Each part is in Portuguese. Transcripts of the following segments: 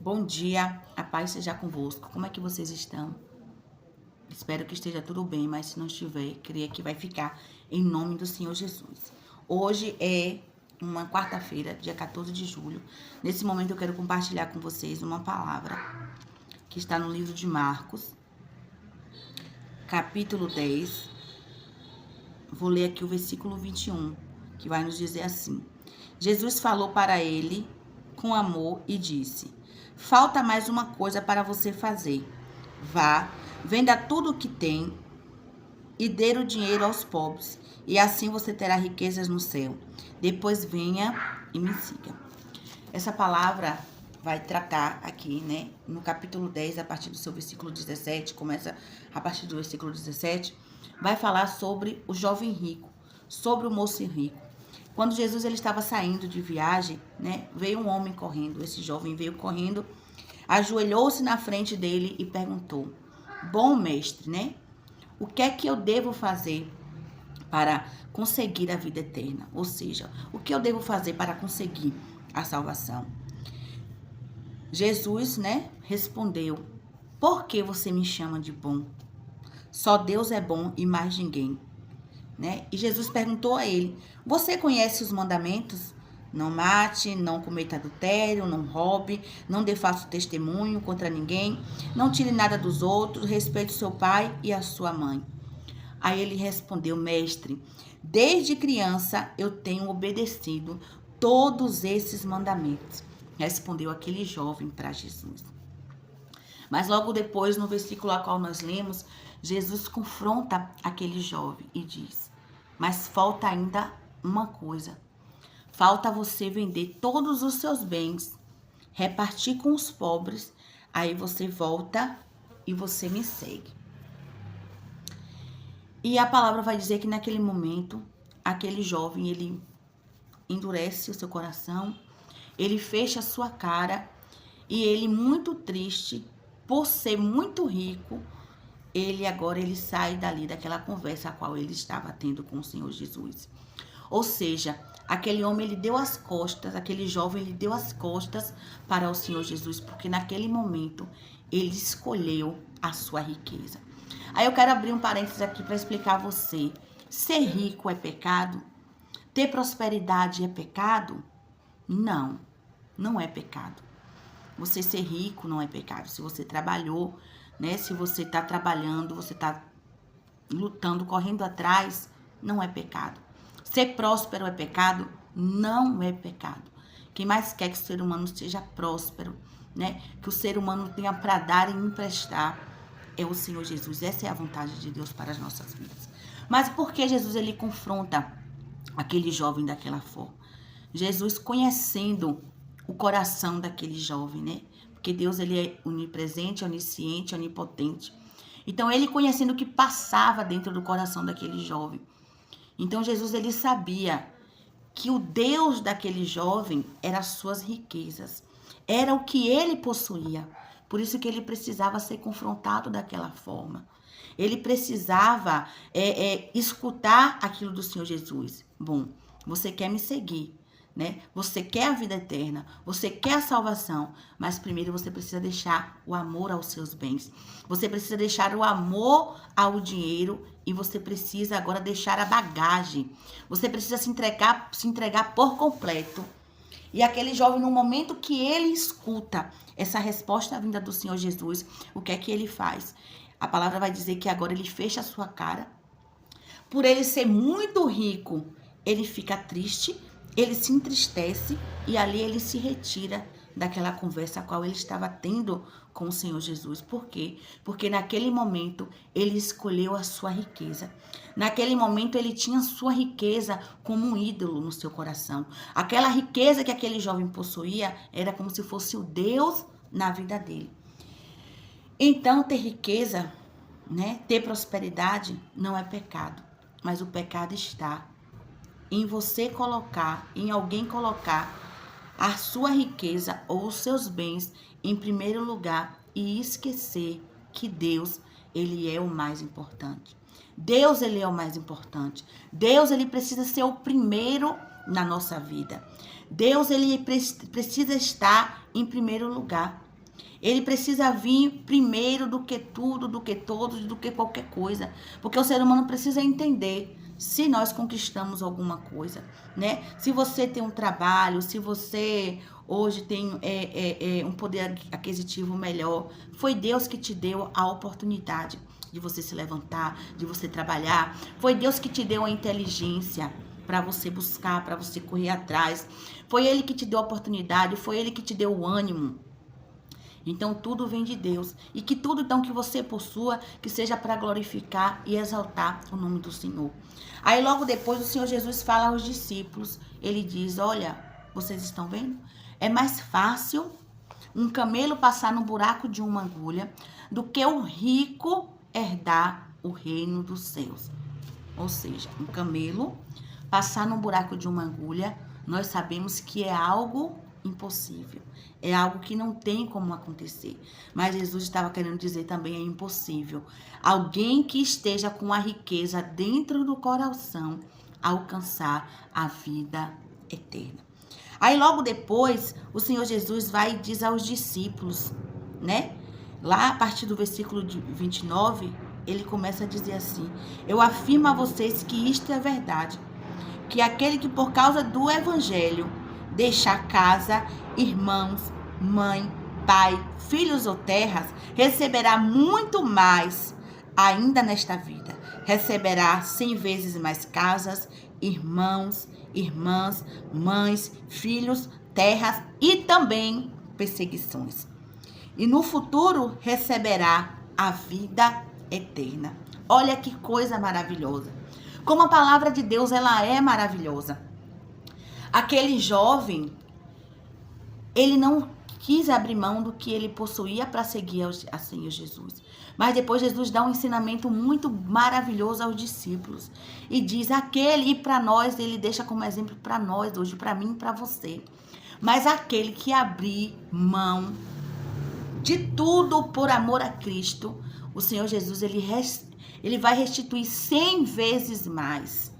Bom dia, a paz seja convosco. Como é que vocês estão? Espero que esteja tudo bem, mas se não estiver, creia que vai ficar em nome do Senhor Jesus. Hoje é uma quarta-feira, dia 14 de julho. Nesse momento eu quero compartilhar com vocês uma palavra que está no livro de Marcos, capítulo 10. Vou ler aqui o versículo 21, que vai nos dizer assim: Jesus falou para ele com amor e disse: falta mais uma coisa para você fazer. Vá, venda tudo o que tem e dê o dinheiro aos pobres, e assim você terá riquezas no céu. Depois venha e me siga. Essa palavra vai tratar aqui, né, no capítulo 10, a partir do seu versículo 17, começa a partir do versículo 17, vai falar sobre o jovem rico, sobre o moço rico. Quando Jesus ele estava saindo de viagem, né, veio um homem correndo, esse jovem veio correndo, ajoelhou-se na frente dele e perguntou: bom mestre, né, o que é que eu devo fazer para conseguir a vida eterna? Ou seja, o que eu devo fazer para conseguir a salvação? Jesus, né, respondeu: por que você me chama de bom? Só Deus é bom e mais ninguém, né? E Jesus perguntou a ele: você conhece os mandamentos? Não mate, não cometa adultério, não roube, não dê falso testemunho contra ninguém, não tire nada dos outros, respeite seu pai e a sua mãe. Aí ele respondeu: mestre, desde criança eu tenho obedecido todos esses mandamentos. Respondeu aquele jovem para Jesus. Mas logo depois, no versículo a qual nós lemos, Jesus confronta aquele jovem e diz: mas falta ainda uma coisa. Falta você vender todos os seus bens, repartir com os pobres, aí você volta e você me segue. E a palavra vai dizer que naquele momento, aquele jovem, ele endurece o seu coração, ele fecha a sua cara e ele, muito triste, por ser muito rico, ele sai dali daquela conversa a qual ele estava tendo com o Senhor Jesus. Ou seja, aquele homem, ele deu as costas, aquele jovem, ele deu as costas para o Senhor Jesus, porque naquele momento ele escolheu a sua riqueza. Aí eu quero abrir um parênteses aqui para explicar a você: ser rico é pecado? Ter prosperidade é pecado? Não, não é pecado. Você ser rico não é pecado. Se você trabalhou, né? Se você está trabalhando, você está lutando, correndo atrás, não é pecado. Ser próspero é pecado? Não é pecado. Quem mais quer que o ser humano seja próspero, né? Que o ser humano tenha para dar e emprestar é o Senhor Jesus. Essa é a vontade de Deus para as nossas vidas. Mas por que Jesus ele confronta aquele jovem daquela forma? Jesus, conhecendo o coração daquele jovem, né? Porque Deus ele é onipresente, onisciente, onipotente. Então ele, conhecendo o que passava dentro do coração daquele jovem, então Jesus ele sabia que o Deus daquele jovem era as suas riquezas, era o que ele possuía. Por isso que ele precisava ser confrontado daquela forma. Ele precisava escutar aquilo do Senhor Jesus. Bom, você quer me seguir, né? Você quer a vida eterna, você quer a salvação, mas primeiro você precisa deixar o amor aos seus bens. Você precisa deixar o amor ao dinheiro e você precisa agora deixar a bagagem. Você precisa se entregar por completo. E aquele jovem, no momento que ele escuta essa resposta vinda do Senhor Jesus, o que é que ele faz? A palavra vai dizer que agora ele fecha a sua cara. Por ele ser muito rico, ele fica triste, ele se entristece e ali ele se retira daquela conversa a qual ele estava tendo com o Senhor Jesus. Por quê? Porque naquele momento ele escolheu a sua riqueza. Naquele momento ele tinha sua riqueza como um ídolo no seu coração. Aquela riqueza que aquele jovem possuía era como se fosse o Deus na vida dele. Então ter riqueza, né, ter prosperidade não é pecado, mas o pecado está em você colocar, em alguém colocar a sua riqueza ou os seus bens em primeiro lugar e esquecer que Deus, ele é o mais importante. Deus, ele é o mais importante. Deus, ele precisa ser o primeiro na nossa vida. Deus, ele precisa estar em primeiro lugar. Ele precisa vir primeiro do que tudo, do que todos, do que qualquer coisa. Porque o ser humano precisa entender se nós conquistamos alguma coisa, né? Se você tem um trabalho, se você hoje tem um poder aquisitivo melhor, foi Deus que te deu a oportunidade de você se levantar, de você trabalhar. Foi Deus que te deu a inteligência para você buscar, para você correr atrás. Foi Ele que te deu a oportunidade, foi Ele que te deu o ânimo. Então tudo vem de Deus. E que tudo então que você possua, que seja para glorificar e exaltar o nome do Senhor. Aí logo depois o Senhor Jesus fala aos discípulos. Ele diz, olha, vocês estão vendo? É mais fácil um camelo passar no buraco de uma agulha do que o rico herdar o reino dos céus. Ou seja, um camelo passar no buraco de uma agulha, nós sabemos que é algo impossível. É algo que não tem como acontecer. Mas Jesus estava querendo dizer também é impossível. Alguém que esteja com a riqueza dentro do coração alcançar a vida eterna. Aí logo depois, o Senhor Jesus vai e diz aos discípulos, né? Lá a partir do versículo 29, ele começa a dizer assim: eu afirmo a vocês que isto é verdade, que aquele que por causa do evangelho deixar casa, irmãos, mãe, pai, filhos ou terras, receberá muito mais ainda nesta vida. Receberá 100 vezes mais casas, irmãos, irmãs, mães, filhos, terras e também perseguições. E no futuro receberá a vida eterna. Olha que coisa maravilhosa. Como a palavra de Deus, ela é maravilhosa. Aquele jovem, ele não quis abrir mão do que ele possuía para seguir a Senhor Jesus. Mas depois Jesus dá um ensinamento muito maravilhoso aos discípulos. E diz, aquele, e para nós, ele deixa como exemplo para nós hoje, para mim e para você. Mas aquele que abrir mão de tudo por amor a Cristo, o Senhor Jesus, ele vai restituir 100 vezes mais.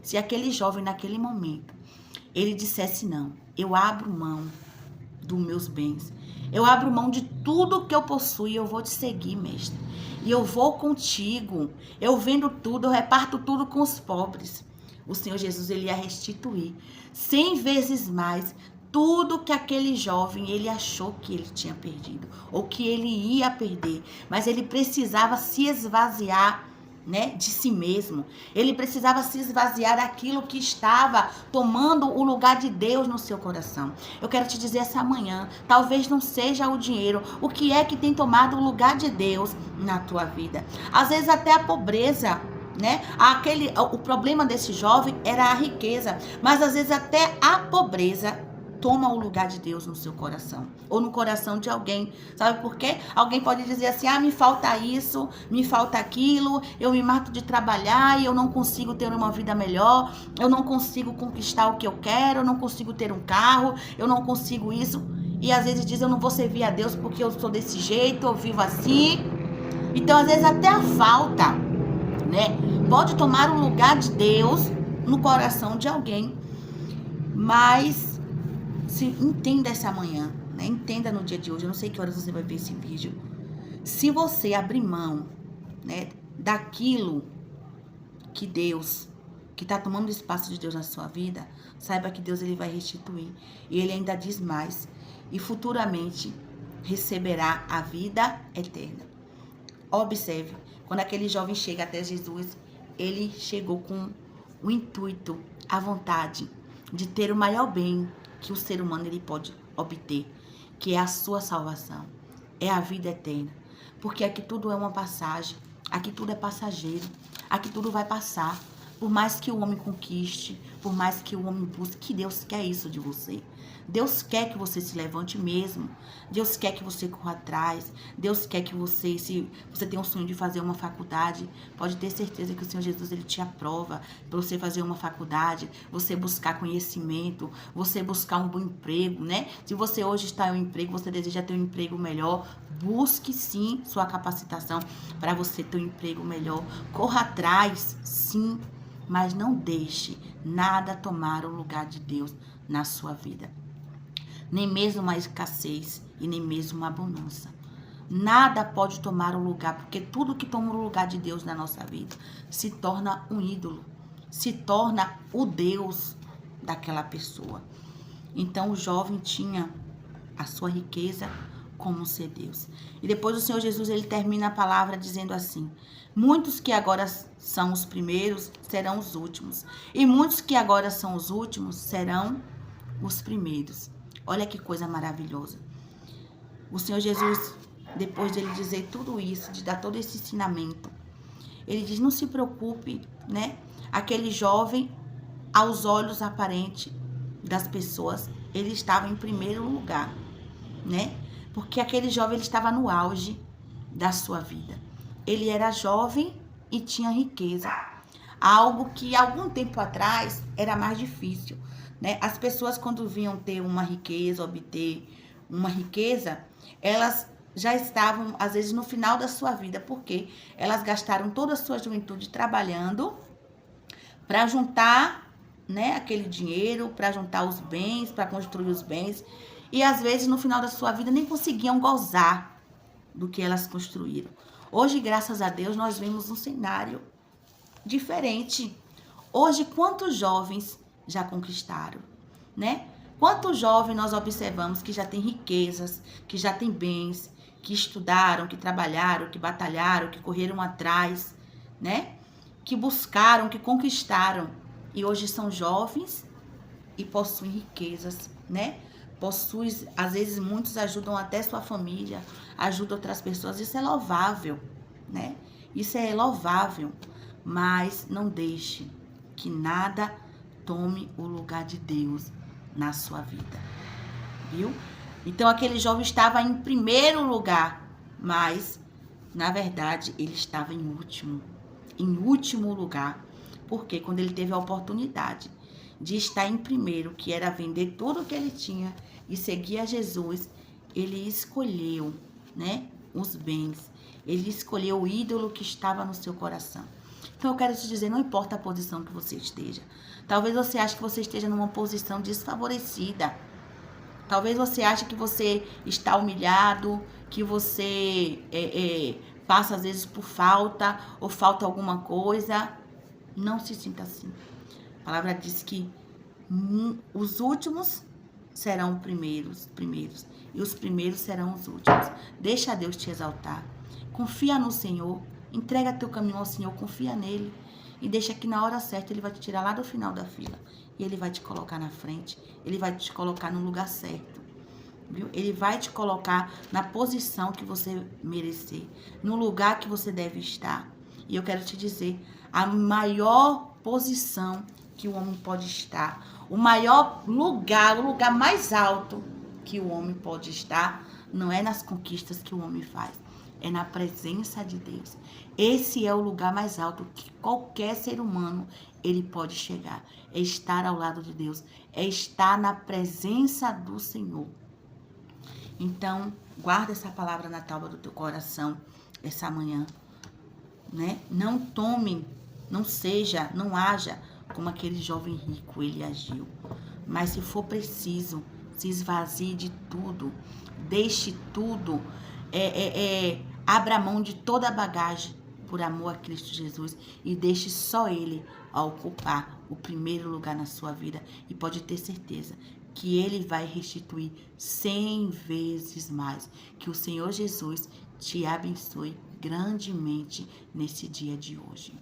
Se aquele jovem, naquele momento, ele dissesse, não, eu abro mão dos meus bens, eu abro mão de tudo que eu possuo e eu vou te seguir, mestre. E eu vou contigo, eu vendo tudo, eu reparto tudo com os pobres. O Senhor Jesus, ele ia restituir 100 vezes mais tudo que aquele jovem, ele achou que ele tinha perdido, ou que ele ia perder, mas ele precisava se esvaziar, né, de si mesmo. Ele precisava se esvaziar daquilo que estava tomando o lugar de Deus no seu coração. Eu quero te dizer essa manhã, talvez não seja o dinheiro, o que é que tem tomado o lugar de Deus na tua vida. Às vezes até a pobreza, né? O problema desse jovem era a riqueza, mas às vezes até a pobreza toma o lugar de Deus no seu coração, ou no coração de alguém. Sabe por quê? Alguém pode dizer assim, me falta isso, me falta aquilo, eu me mato de trabalhar e eu não consigo ter uma vida melhor, eu não consigo conquistar o que eu quero, eu não consigo ter um carro, eu não consigo isso. E às vezes diz, eu não vou servir a Deus porque eu sou desse jeito, eu vivo assim. Então às vezes até a falta, né, pode tomar o lugar de Deus no coração de alguém. Mas se entenda essa manhã, né? Entenda no dia de hoje. Eu não sei que horas você vai ver esse vídeo. Se você abrir mão, né, daquilo que Deus, que está tomando o espaço de Deus na sua vida, saiba que Deus, ele vai restituir. E ele ainda diz mais. E futuramente receberá a vida eterna. Observe, quando aquele jovem chega até Jesus, ele chegou com o intuito, a vontade de ter o maior bem que o ser humano ele pode obter, que é a sua salvação, é a vida eterna. Porque aqui tudo é uma passagem, aqui tudo é passageiro, aqui tudo vai passar. Por mais que o homem conquiste, por mais que o homem busque, que Deus quer isso de você. Deus quer que você se levante mesmo. Deus quer que você corra atrás. Deus quer que você, se você tem um sonho de fazer uma faculdade, pode ter certeza que o Senhor Jesus, ele te aprova para você fazer uma faculdade, você buscar conhecimento, você buscar um bom emprego, né? Se você hoje está em um emprego, você deseja ter um emprego melhor, busque sim sua capacitação para você ter um emprego melhor. Corra atrás, sim, mas não deixe nada tomar o lugar de Deus na sua vida. nem mesmo uma escassez e nem mesmo uma bonança. Nada pode tomar o lugar, porque tudo que toma o lugar de Deus na nossa vida se torna um ídolo, se torna o Deus daquela pessoa. Então o jovem tinha a sua riqueza como ser Deus. E depois o Senhor Jesus, ele termina a palavra dizendo assim: muitos que agora são os primeiros serão os últimos, e muitos que agora são os últimos serão os primeiros. Olha que coisa maravilhosa. O Senhor Jesus, depois de ele dizer tudo isso, de dar todo esse ensinamento, ele diz: não se preocupe, né? Aquele jovem, aos olhos aparentes das pessoas, ele estava em primeiro lugar, né? Porque aquele jovem, ele estava no auge da sua vida. Ele era jovem e tinha riqueza. Algo que algum tempo atrás era mais difícil, né? As pessoas, quando vinham ter uma riqueza, obter uma riqueza, elas já estavam, às vezes, no final da sua vida, porque elas gastaram toda a sua juventude trabalhando para juntar, né, aquele dinheiro, para juntar os bens, para construir os bens. E, às vezes, no final da sua vida, nem conseguiam gozar do que elas construíram. Hoje, graças a Deus, nós vemos um cenário diferente. Hoje, quantos jovens já conquistaram, né? Quantos jovens nós observamos que já têm riquezas, que já têm bens, que estudaram, que trabalharam, que batalharam, que correram atrás, né? Que buscaram, que conquistaram. E hoje são jovens e possuem riquezas, né? Possuem, às vezes muitos ajudam até sua família, ajudam outras pessoas. Isso é louvável, né? Isso é louvável. Mas não deixe que nada tome o lugar de Deus na sua vida, viu? Então aquele jovem estava em primeiro lugar, mas na verdade ele estava em último lugar. Porque quando ele teve a oportunidade de estar em primeiro, que era vender tudo o que ele tinha e seguir a Jesus, ele escolheu, né, os bens. Ele escolheu o ídolo que estava no seu coração. Então eu quero te dizer, não importa a posição que você esteja. Talvez você ache que você esteja numa posição desfavorecida. Talvez você ache que você está humilhado, que você passa às vezes por falta ou falta alguma coisa. Não se sinta assim. A palavra diz que os últimos serão primeiros, e os primeiros serão os últimos. Deixa Deus te exaltar. Confia no Senhor. Entrega teu caminho ao Senhor, confia nele e deixa que na hora certa ele vai te tirar lá do final da fila e ele vai te colocar na frente, ele vai te colocar no lugar certo, viu? Ele vai te colocar na posição que você merecer, no lugar que você deve estar. E eu quero te dizer, a maior posição que o homem pode estar, o maior lugar, o lugar mais alto que o homem pode estar, não é nas conquistas que o homem faz, é na presença de Deus. Esse é o lugar mais alto que qualquer ser humano ele pode chegar. É estar ao lado de Deus. É estar na presença do Senhor. Então, guarda essa palavra na tábua do teu coração essa manhã, né? Não tome, não haja como aquele jovem rico ele agiu. Mas se for preciso, se esvazie de tudo. Deixe tudo. Abra mão de toda a bagagem por amor a Cristo Jesus e deixe só Ele a ocupar o primeiro lugar na sua vida. E pode ter certeza que Ele vai restituir 100 vezes mais. Que o Senhor Jesus te abençoe grandemente nesse dia de hoje.